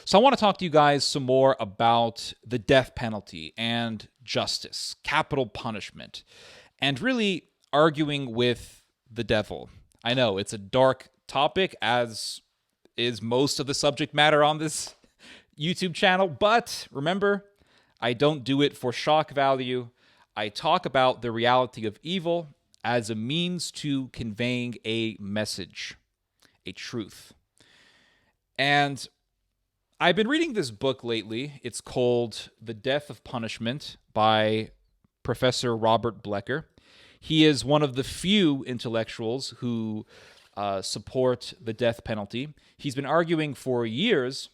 So I want to talk to you guys some more about the death penalty and justice, capital punishment, and really arguing with the devil. I know it's a dark topic, as is most of the subject matter on this YouTube channel, but remember, I don't do it for shock value. I talk about the reality of evil as a means to conveying a message, a truth. And I've been reading this book lately. It's called The Death of Punishment by Professor Robert Blecker. He is one of the few intellectuals who support the death penalty. He's been arguing for years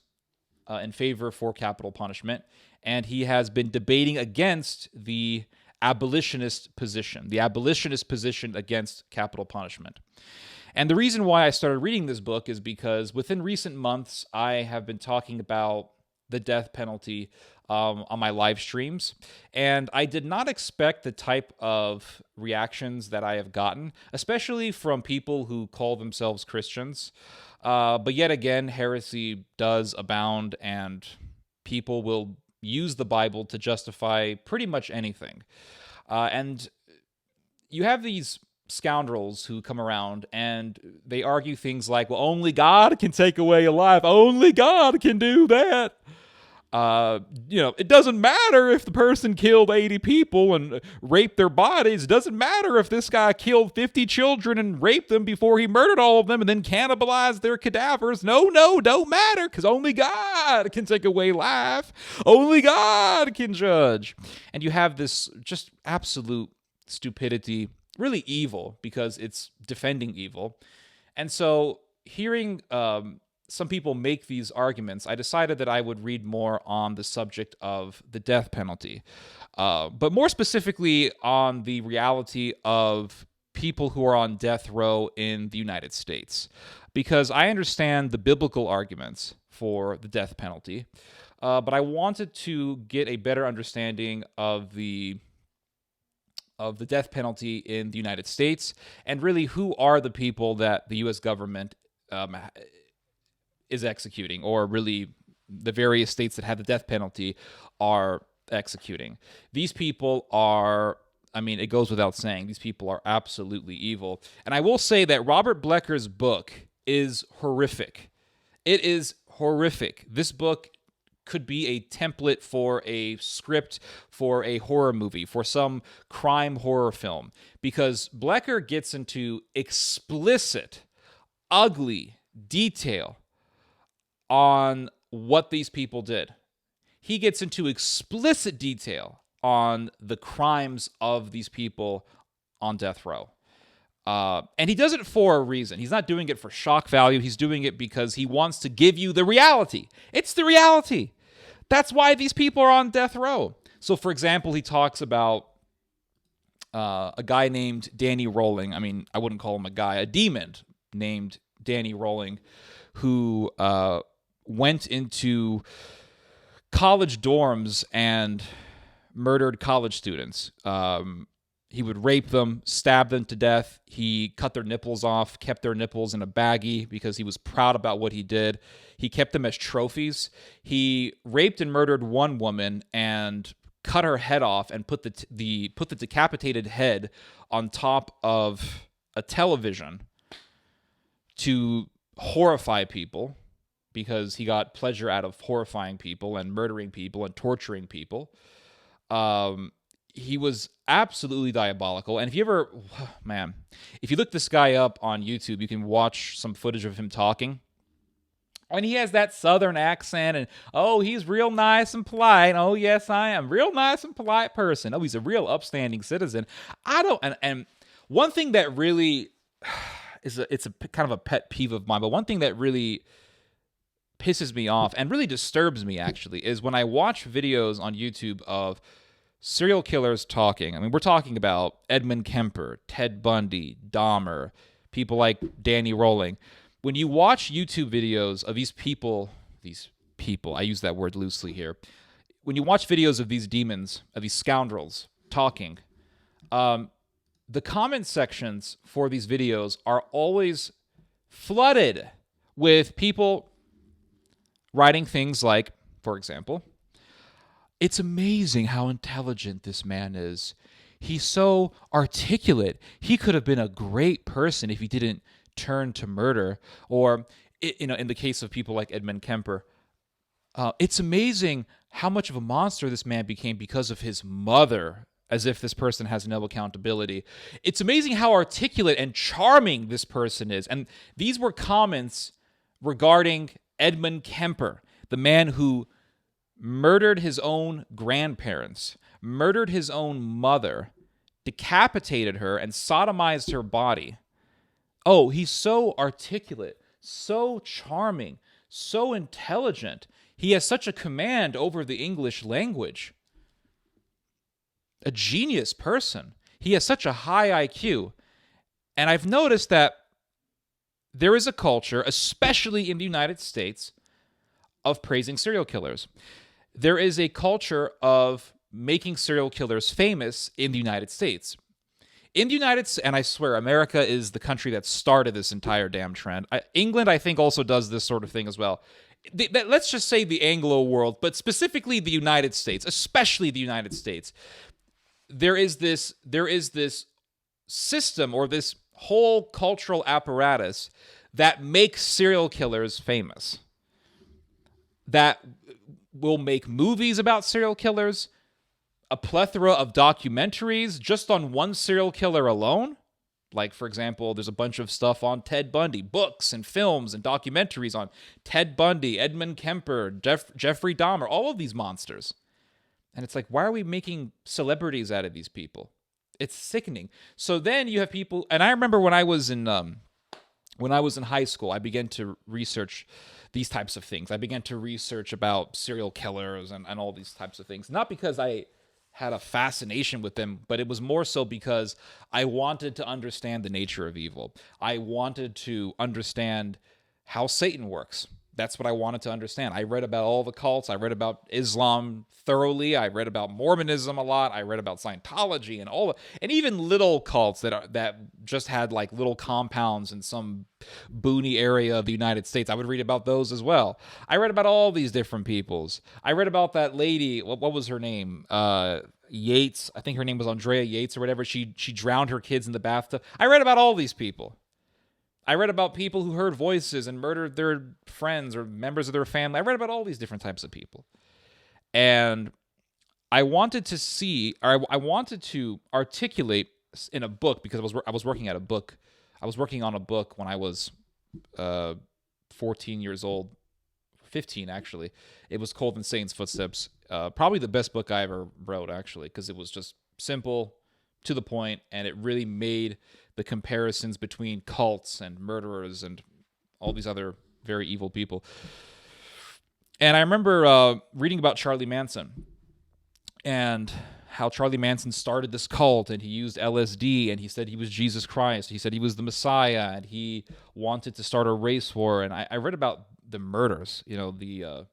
in favor for capital punishment, and he has been debating against the abolitionist position against capital punishment. And the reason why I started reading this book is because within recent months, I have been talking about the death penalty on my live streams, and I did not expect the type of reactions that I have gotten, especially from people who call themselves Christians. But yet again, heresy does abound, and people will use the Bible to justify pretty much anything. And you have these scoundrels who come around and they argue things like, well, only God can take away a life. Only God can do that. It doesn't matter if the person killed 80 people and raped their bodies. It doesn't matter if this guy killed 50 children and raped them before he murdered all of them and then cannibalized their cadavers. No, don't matter, because only God can take away life. Only God can judge. And you have this just absolute stupidity, really evil, because it's defending evil. And so hearing some people make these arguments, I decided that I would read more on the subject of the death penalty, but more specifically on the reality of people who are on death row in the United States, because I understand the biblical arguments for the death penalty, but I wanted to get a better understanding of the death penalty in the United States, and really who are the people that the U.S. government is executing, or really the various states that have the death penalty are executing. These people are, it goes without saying, these people are absolutely evil. And I will say that Robert Blecker's book is horrific. It is horrific. This book could be a template for a script for a horror movie, for some crime horror film, because Blecker gets into explicit, ugly detail on what these people did. He gets into explicit detail on the crimes of these people on death row. And he does it for a reason. He's not doing it for shock value. He's doing it because he wants to give you the reality. It's the reality. That's why these people are on death row. So, for example, he talks about a guy named Danny Rolling. I wouldn't call him a guy, a demon named Danny Rolling, who went into college dorms and murdered college students. He would rape them, stab them to death. He cut their nipples off, kept their nipples in a baggie because he was proud about what he did. He kept them as trophies. He raped and murdered one woman and cut her head off and put the decapitated head on top of a television to horrify people, because he got pleasure out of horrifying people and murdering people and torturing people. He was absolutely diabolical. And if you look this guy up on YouTube, you can watch some footage of him talking. And he has that southern accent, and, oh, he's real nice and polite. Oh, yes, I am. Real nice and polite person. Oh, he's a real upstanding citizen. And one thing that really it's a kind of a pet peeve of mine, but one thing that really pisses me off and really disturbs me, actually, is when I watch videos on YouTube of serial killers talking. We're talking about Edmund Kemper, Ted Bundy, Dahmer, people like Danny Rolling. When you watch YouTube videos of these people, I use that word loosely here. When you watch videos of these demons, of these scoundrels talking, the comment sections for these videos are always flooded with people writing things like, for example, it's amazing how intelligent this man is. He's so articulate. He could have been a great person if he didn't turn to murder. Or, in the case of people like Edmund Kemper, it's amazing how much of a monster this man became because of his mother, as if this person has no accountability. It's amazing how articulate and charming this person is. And these were comments regarding Edmund Kemper, the man who murdered his own grandparents, murdered his own mother, decapitated her, and sodomized her body. Oh, he's so articulate, so charming, so intelligent. He has such a command over the English language. A genius person. He has such a high IQ. And I've noticed that there is a culture, especially in the United States, of praising serial killers. There is a culture of making serial killers famous in the United States. In the United States, and I swear, America is the country that started this entire damn trend. England, I think, also does this sort of thing as well. Let's just say the Anglo world, but specifically the United States, especially the United States. There is this system or this whole cultural apparatus that makes serial killers famous, that will make movies about serial killers, a plethora of documentaries just on one serial killer alone. Like, for example, there's a bunch of stuff on Ted Bundy, books and films and documentaries on Ted Bundy, Edmund Kemper, Jeffrey Dahmer, all of these monsters. And it's like, why are we making celebrities out of these people? It's sickening. So then you have people, and I remember when I was in high school, I began to research these types of things. I began to research about serial killers and all these types of things. Not because I had a fascination with them, but it was more so because I wanted to understand the nature of evil. I wanted to understand how Satan works. That's what I wanted to understand. I read about all the cults. I read about Islam thoroughly. I read about Mormonism a lot. I read about Scientology and even little cults that just had like little compounds in some boony area of the United States. I would read about those as well. I read about all these different peoples. I read about that lady. What was her name? Yates. I think her name was Andrea Yates or whatever. She drowned her kids in the bathtub. I read about all these people. I read about people who heard voices and murdered their friends or members of their family. I read about all these different types of people. And I wanted to articulate in a book, because I was working at a book. I was working on a book when I was 14 years old, 15 actually. It was called In Satan's Footsteps. Probably the best book I ever wrote, actually, because it was just simple, to the point, and it really made the comparisons between cults and murderers and all these other very evil people. And I remember reading about Charlie Manson and how Charlie Manson started this cult, and he used LSD, and he said he was Jesus Christ. He said he was the Messiah, and he wanted to start a race war. And I read about the murders, the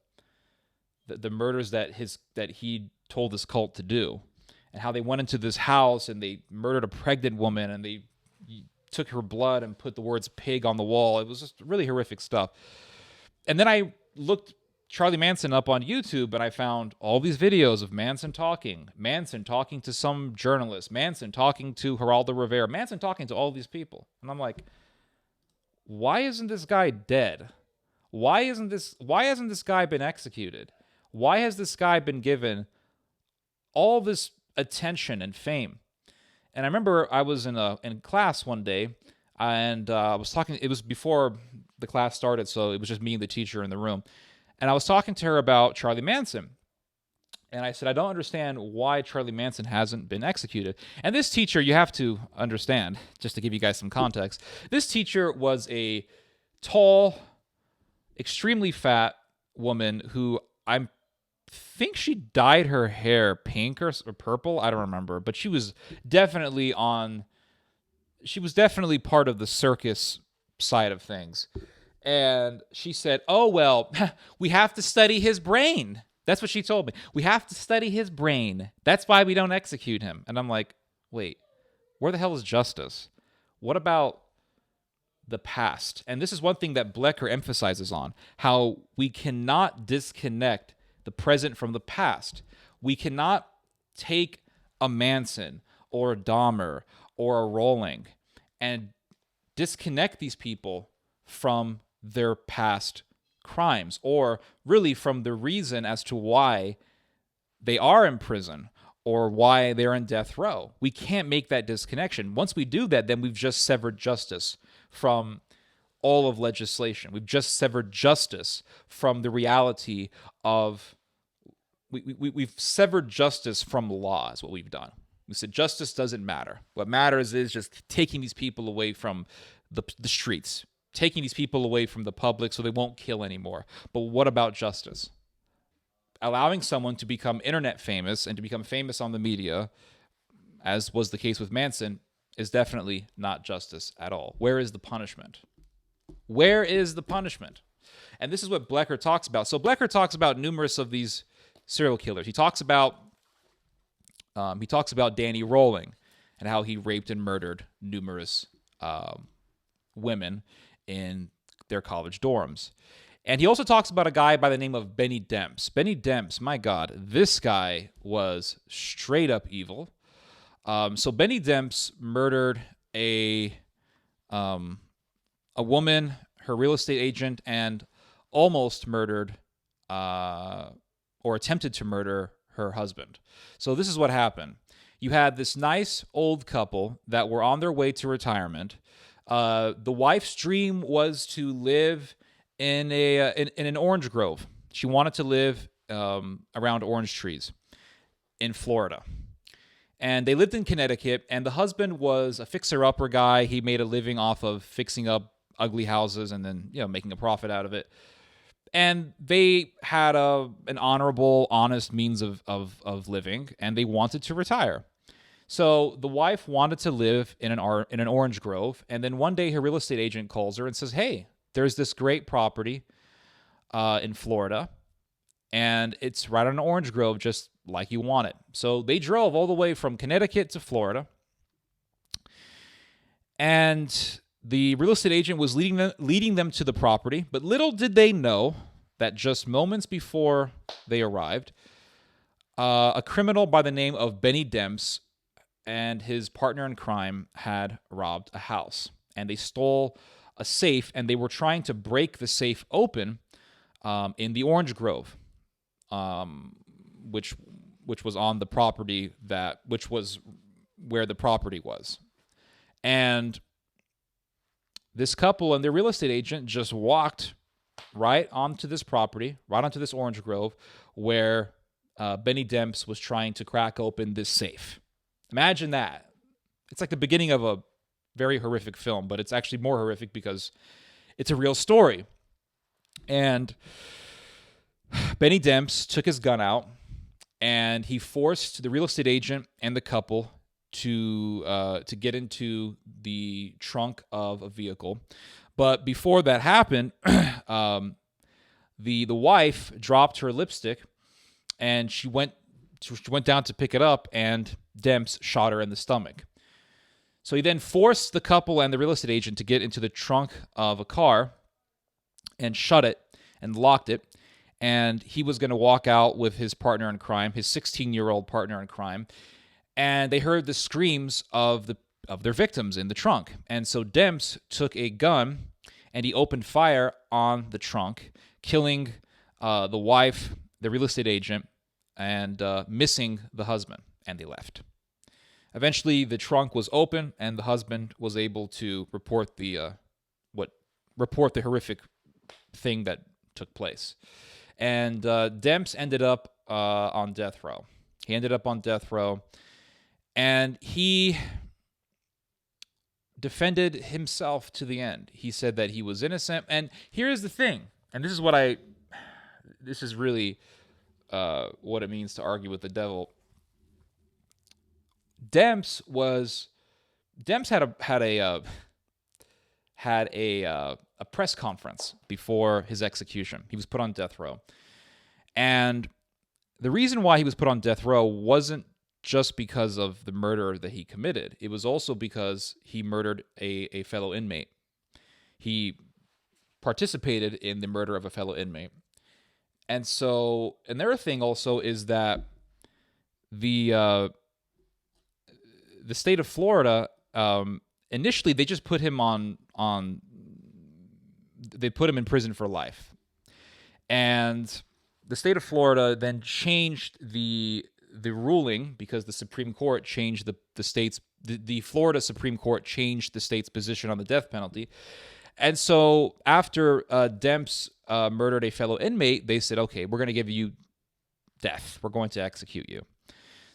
murders that he told this cult to do, and how they went into this house and they murdered a pregnant woman, and they took her blood and put the words pig on the wall. It was just really horrific stuff. And then I looked Charlie Manson up on YouTube, and I found all these videos of Manson talking to some journalist, Manson talking to Geraldo Rivera, Manson talking to all these people. And I'm like, why isn't this guy dead? Why hasn't this guy been executed? Why has this guy been given all this attention and fame? And I remember I was in class one day, and I was talking. It was before the class started, so it was just me and the teacher in the room. And I was talking to her about Charlie Manson. And I said, I don't understand why Charlie Manson hasn't been executed. And this teacher, you have to understand, just to give you guys some context, this teacher was a tall, extremely fat woman who I think she dyed her hair pink or purple. I don't remember. But she was definitely part of the circus side of things. And she said, oh, well, we have to study his brain. That's what she told me. We have to study his brain. That's why we don't execute him. And I'm like, wait, where the hell is justice? What about the past. And this is one thing that Blecker emphasizes on, how we cannot disconnect the present from the past. We cannot take a Manson or a Dahmer or a Rowling and disconnect these people from their past crimes, or really from the reason as to why they are in prison or why they're in death row. We can't make that disconnection. Once we do that, then we've just severed justice from all of legislation. We've just severed justice from the reality of, we've severed justice from law is what we've done. We said justice doesn't matter. What matters is just taking these people away from the streets, taking these people away from the public so they won't kill anymore. But what about justice? Allowing someone to become internet famous and to become famous on the media, as was the case with Manson, is definitely not justice at all. Where is the punishment? Where is the punishment? And this is what Blecker talks about. So Blecker talks about numerous of these serial killers. He talks about Danny Rowling and how he raped and murdered numerous women in their college dorms. And he also talks about a guy by the name of Benny Demps. Benny Demps, my God, this guy was straight up evil. So Benny Demps murdered a woman, her real estate agent, and almost murdered or attempted to murder her husband. So this is what happened. You had this nice old couple that were on their way to retirement. The wife's dream was to live in an orange grove. She wanted to live around orange trees in Florida. And they lived in Connecticut, and the husband was a fixer-upper guy. He made a living off of fixing up ugly houses and then, making a profit out of it. And they had an honorable, honest means of living, and they wanted to retire. So the wife wanted to live in an orange grove, and then one day her real estate agent calls her and says, "Hey, there's this great property in Florida, and it's right on an orange grove, just like you want it." So they drove all the way from Connecticut to Florida, and the real estate agent was leading them to the property, but little did they know that just moments before they arrived, a criminal by the name of Benny Demps and his partner in crime had robbed a house, and they stole a safe, and they were trying to break the safe open in the orange grove, which was on the property which was where the property was. And this couple and their real estate agent just walked right onto this property, right onto this orange grove, where Benny Demps was trying to crack open this safe. Imagine that. It's like the beginning of a very horrific film, but it's actually more horrific because it's a real story. And Benny Demps took his gun out, and he forced the real estate agent and the couple to get into the trunk of a vehicle. But before that happened, the wife dropped her lipstick, and she went down to pick it up, and Demps shot her in the stomach. So he then forced the couple and the real estate agent to get into the trunk of a car and shut it and locked it. And he was going to walk out with his partner in crime, his 16-year-old partner in crime. And they heard the screams of their victims in the trunk. And so Demps took a gun and he opened fire on the trunk, killing the wife, the real estate agent, and missing the husband. And they left. Eventually, the trunk was open, and the husband was able to report the horrific thing that took place. And Demps ended up on death row. He ended up on death row, and he defended himself to the end. He said that he was innocent. And here's the thing, and this is really what it means to argue with the devil. Demps had a press conference before his execution. He was put on death row. And the reason why he was put on death row wasn't just because of the murder that he committed. It was also because he murdered a fellow inmate. he participated in the murder of a fellow inmate. And so another thing also is that the state of Florida, initially they just put him they put him in prison for life. And the state of Florida then changed the ruling because the Supreme Court changed the Florida Supreme Court changed the state's position on the death penalty. And so after Demps murdered a fellow inmate, they said, okay, we're going to give you death. We're going to execute you.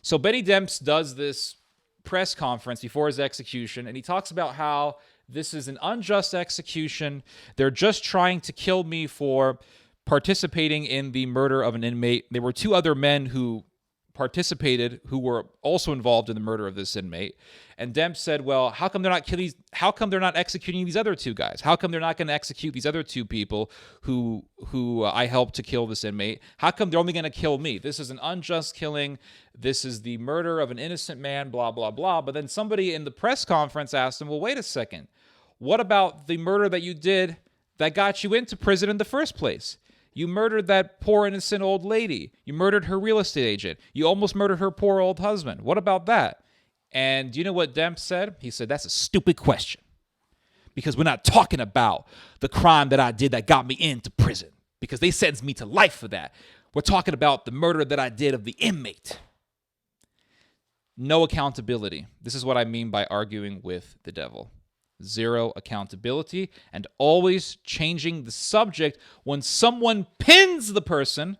So Benny Demps does this press conference before his execution, and he talks about how this is an unjust execution. They're just trying to kill me for participating in the murder of an inmate. There were 2 other men who participated who were also involved in the murder of this inmate. And Demps said, well, how come they're not executing these other 2 guys? How come they're not going to execute these other 2 people who I helped to kill this inmate? How come they're only going to kill me? This is an unjust killing. This is the murder of an innocent man, blah, blah, blah. But then somebody in the press conference asked him, well, wait a second. What about the murder that you did that got you into prison in the first place? You murdered that poor innocent old lady. You murdered her real estate agent. You almost murdered her poor old husband. What about that? And do you know what Demps said? He said, that's a stupid question. Because we're not talking about the crime that I did that got me into prison. Because they sentenced me to life for that. We're talking about the murder that I did of the inmate. No accountability. This is what I mean by arguing with the devil. Zero accountability, and always changing the subject when someone pins the person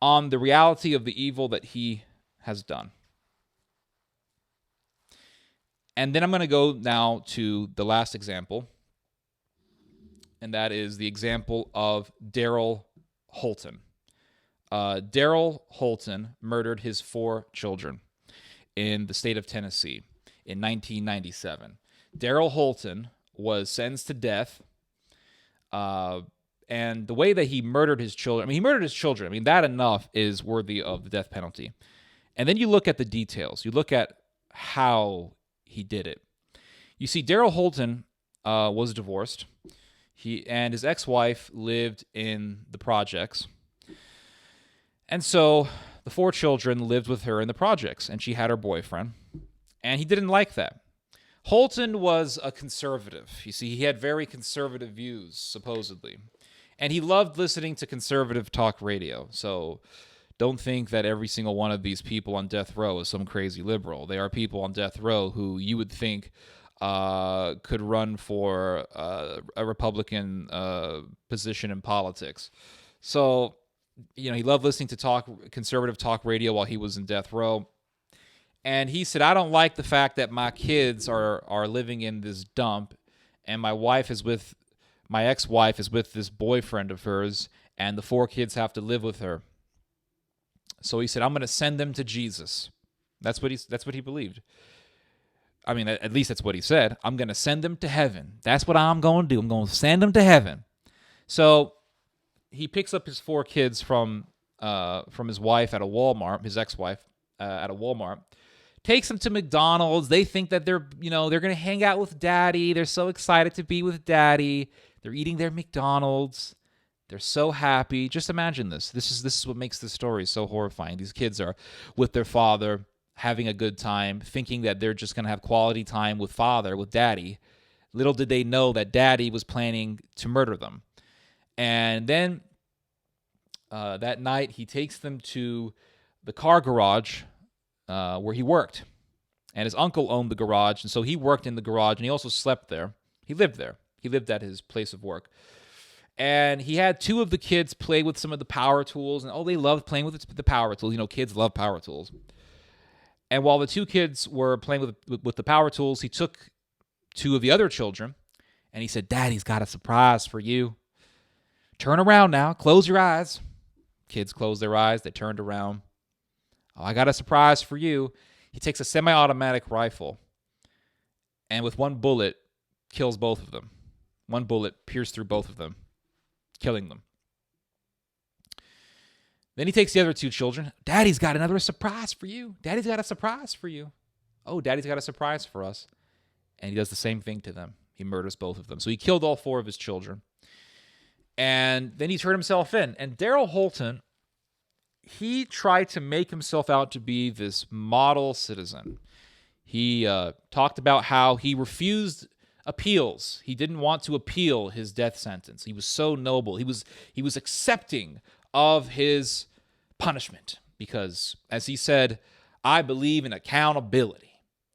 on the reality of the evil that he has done. And then I'm going to go now to the last example, and that is the example of Daryl Holton. Daryl Holton murdered his 4 children in the state of Tennessee in 1997. Daryl Holton was sentenced to death, and the way that he murdered his children, he murdered his children. That enough is worthy of the death penalty. And then you look at the details. You look at how he did it. You see, Daryl Holton was divorced. He and his ex-wife lived in the projects. And so the 4 children lived with her in the projects, and she had her boyfriend. And he didn't like that. Holton was a conservative. You see, he had very conservative views, supposedly. And he loved listening to conservative talk radio. So don't think that every single one of these people on death row is some crazy liberal. They are people on death row who you would think could run for a Republican position in politics. So, he loved listening to conservative talk radio while he was in death row. And he said, I don't like the fact that my kids are living in this dump, and my ex-wife is with this boyfriend of hers, and the 4 kids have to live with her. So he said, I'm going to send them to Jesus. That's what he believed. At least that's what he said. I'm going to send them to heaven. That's what I'm going to do. I'm going to send them to heaven. So he picks up his 4 kids from his wife at a Walmart, his ex-wife at a Walmart. Takes them to McDonald's. They think that they're going to hang out with daddy. They're so excited to be with daddy. They're eating their McDonald's. They're so happy. Just imagine this. This is what makes this story so horrifying. These kids are with their father, having a good time, thinking that they're just going to have quality time with daddy. Little did they know that daddy was planning to murder them. And then that night, he takes them to the car garage where he worked. And his uncle owned the garage, and so he worked in the garage, and he also slept there. He lived there. He lived at his place of work. And he had 2 of the kids play with some of the power tools, and they loved playing with the power tools. Kids love power tools. And while the 2 kids were playing with the power tools, he took 2 of the other children, and he said, Daddy's got a surprise for you. Turn around now. Close your eyes. Kids closed their eyes. They turned around. Oh, I got a surprise for you. He takes a semi-automatic rifle, and with 1 bullet, kills both of them. 1 bullet pierced through both of them, killing them. Then he takes the other 2 children. Daddy's got another surprise for you. Daddy's got a surprise for you. Oh, Daddy's got a surprise for us. And he does the same thing to them. He murders both of them. So he killed all 4 of his children. And then he turned himself in. And Daryl Holton, he tried to make himself out to be this model citizen. He talked about how he refused appeals. He didn't want to appeal his death sentence. He was so noble. He was accepting of his punishment because, as he said, I believe in accountability.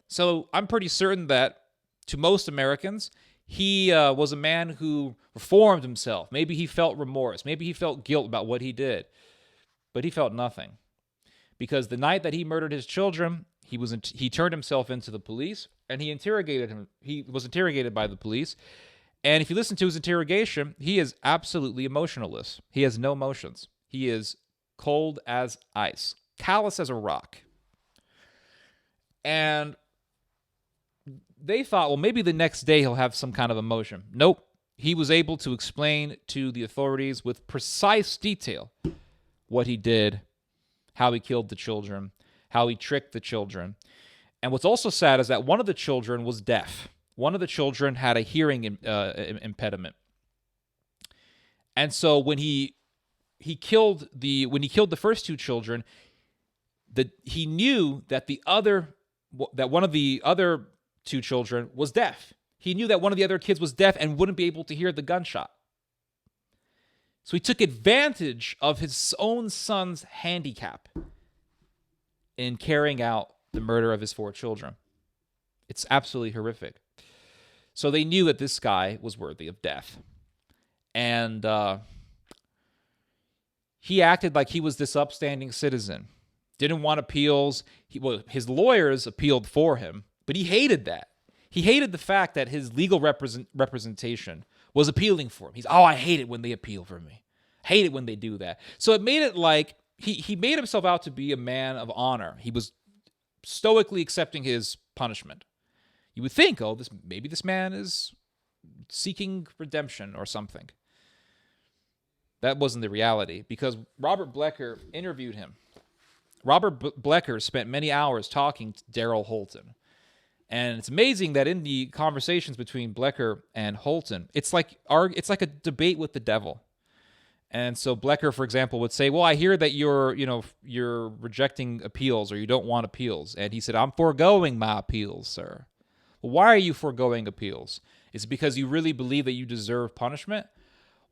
So I'm pretty certain that to most Americans, he was a man who reformed himself. Maybe he felt remorse. Maybe he felt guilt about what he did. But he felt nothing. Because the night that he murdered his children, he turned himself into the police, and he interrogated him. He was interrogated by the police. And if you listen to his interrogation, he is absolutely emotionless. He has no emotions. He is cold as ice, callous as a rock. And they thought, well, maybe the next day he'll have some kind of emotion. Nope. He was able to explain to the authorities with precise detail what he did, how he killed the children, how he tricked the children. And what's also sad is that one of the children was deaf. One of the children had a hearing impediment. And so when he killed the first 2 children, he knew that one of the other 2 children was deaf. He knew that one of the other kids was deaf and wouldn't be able to hear the gunshot. So he took advantage of his own son's handicap in carrying out the murder of his 4 children. It's absolutely horrific. So they knew that this guy was worthy of death. And he acted like he was this upstanding citizen. Didn't want appeals. His lawyers appealed for him, but he hated that. He hated the fact that his legal representation was appealing for him. I hate it when they appeal for me. I hate it when they do that. So it made it like he made himself out to be a man of honor. He was stoically accepting his punishment. You would think, maybe this man is seeking redemption or something. That wasn't the reality, because Robert Blecker interviewed him. Robert Blecker spent many hours talking to Daryl Holton. And it's amazing that in the conversations between Blecker and Holton, it's like a debate with the devil. And so Blecker, for example, would say, well, I hear that you're rejecting appeals, or you don't want appeals. And he said, I'm foregoing my appeals, sir. Well, why are you foregoing appeals? Is it because you really believe that you deserve punishment?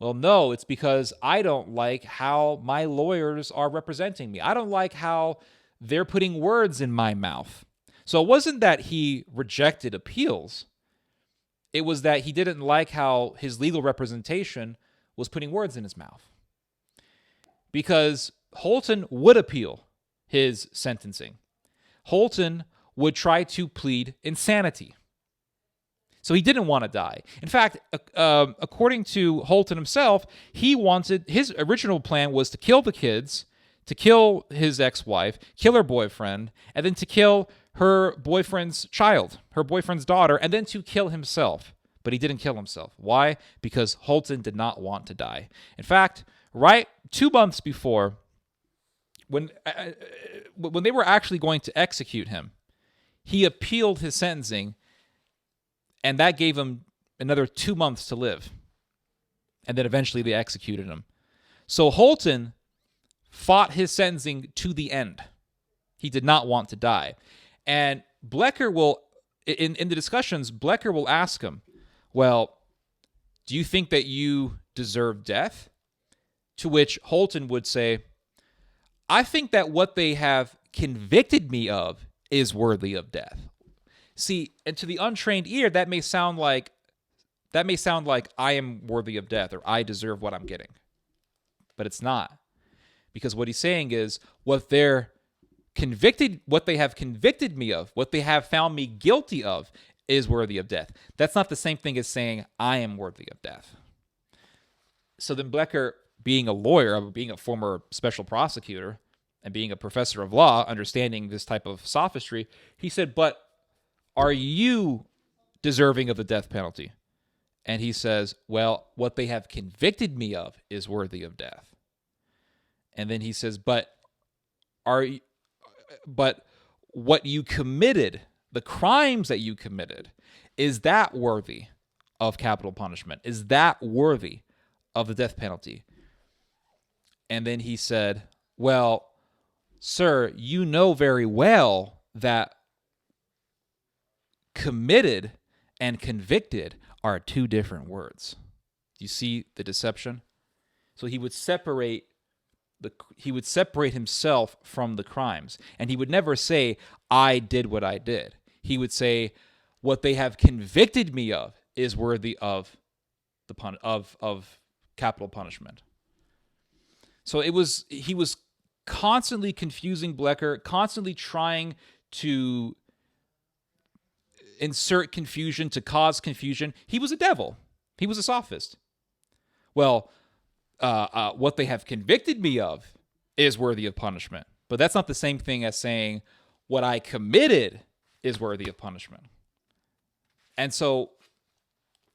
Well, no, it's because I don't like how my lawyers are representing me. I don't like how they're putting words in my mouth. So it wasn't that he rejected appeals. It was that he didn't like how his legal representation was putting words in his mouth. Because Holton would appeal his sentencing. Holton would try to plead insanity. So he didn't want to die. In fact, according to Holton himself, his original plan was to kill the kids, to kill his ex-wife, kill her boyfriend, and then to kill her boyfriend's child, her boyfriend's daughter, and then to kill himself. But he didn't kill himself. Why? Because Holton did not want to die. In fact, right 2 months before, when they were actually going to execute him, he appealed his sentencing, and that gave him another 2 months to live. And then eventually they executed him. So Holton fought his sentencing to the end. He did not want to die. And Blecker will, in the discussions, Blecker will ask him, well, do you think that you deserve death? To which Holton would say, I think that what they have convicted me of is worthy of death. See, and to the untrained ear, that may sound like I am worthy of death, or I deserve what I'm getting. But it's not. Because what he's saying is what they have convicted me of, what they have found me guilty of, is worthy of death. That's not the same thing as saying I am worthy of death. So then Blecker, being a lawyer, being a former special prosecutor, and being a professor of law, understanding this type of sophistry, he said, but are you deserving of the death penalty? And he says, well, what they have convicted me of is worthy of death. And then he says, but what you committed, the crimes that you committed, is that worthy of capital punishment? Is that worthy of the death penalty? And then he said, well, sir, you know very well that committed and convicted are two different words. You see the deception? So he would separate himself from the crimes, and he would never say, I did what I did. He would say, what they have convicted me of is worthy of of capital punishment. So he was constantly confusing Blecker, constantly trying to insert confusion, to cause confusion. He was a devil. He was a sophist. Well, what they have convicted me of is worthy of punishment. But that's not the same thing as saying what I committed is worthy of punishment. And so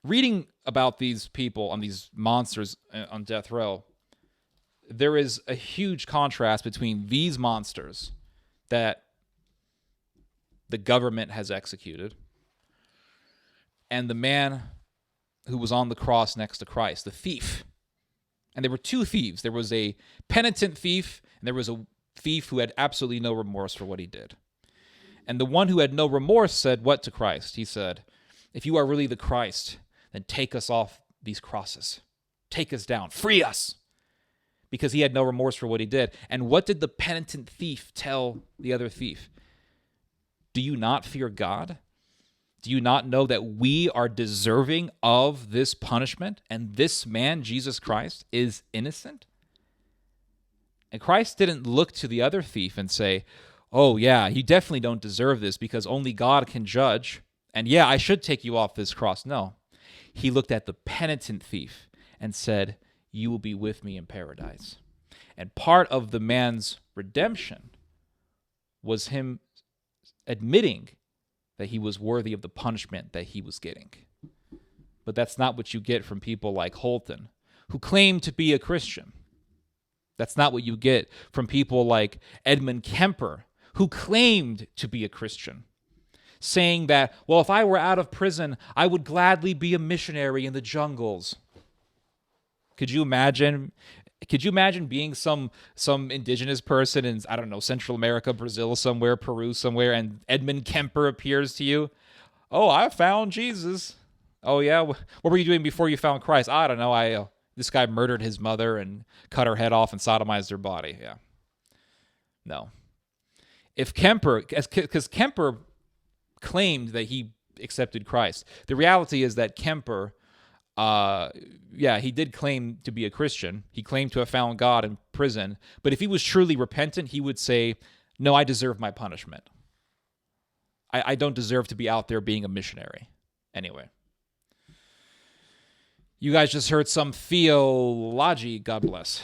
reading about these people, on these monsters on death row, there is a huge contrast between these monsters that the government has executed and the man who was on the cross next to Christ, the thief. And there were two thieves. There was a penitent thief, and there was a thief who had absolutely no remorse for what he did. And the one who had no remorse said what to Christ? He said, if you are really the Christ, then take us off these crosses. Take us down. Free us. Because he had no remorse for what he did. And what did the penitent thief tell the other thief? Do you not fear God? Do you not know that we are deserving of this punishment? And this man, Jesus Christ, is innocent? And Christ didn't look to the other thief and say, oh yeah, you definitely don't deserve this because only God can judge. And yeah, I should take you off this cross. No. He looked at the penitent thief and said, you will be with me in paradise. And part of the man's redemption was him admitting that he was worthy of the punishment that he was getting. But that's not what you get from people like Holton, who claim to be a Christian. That's not what you get from people like Edmund Kemper, who claimed to be a Christian, saying that, well, if I were out of prison, I would gladly be a missionary in the jungles. Could you imagine being some indigenous person in, I don't know, Central America, Brazil somewhere, Peru somewhere, and Edmund Kemper appears to you? Oh, I found Jesus. Oh, yeah? What were you doing before you found Christ? I don't know. This guy murdered his mother and cut her head off and sodomized her body. Yeah. No. If Kemper, because Kemper claimed that he accepted Christ. The reality is that Kemper, he did claim to be a Christian. He claimed to have found God in prison. But if he was truly repentant, he would say, no, I deserve my punishment. I don't deserve to be out there being a missionary. Anyway. You guys just heard some theology, God bless.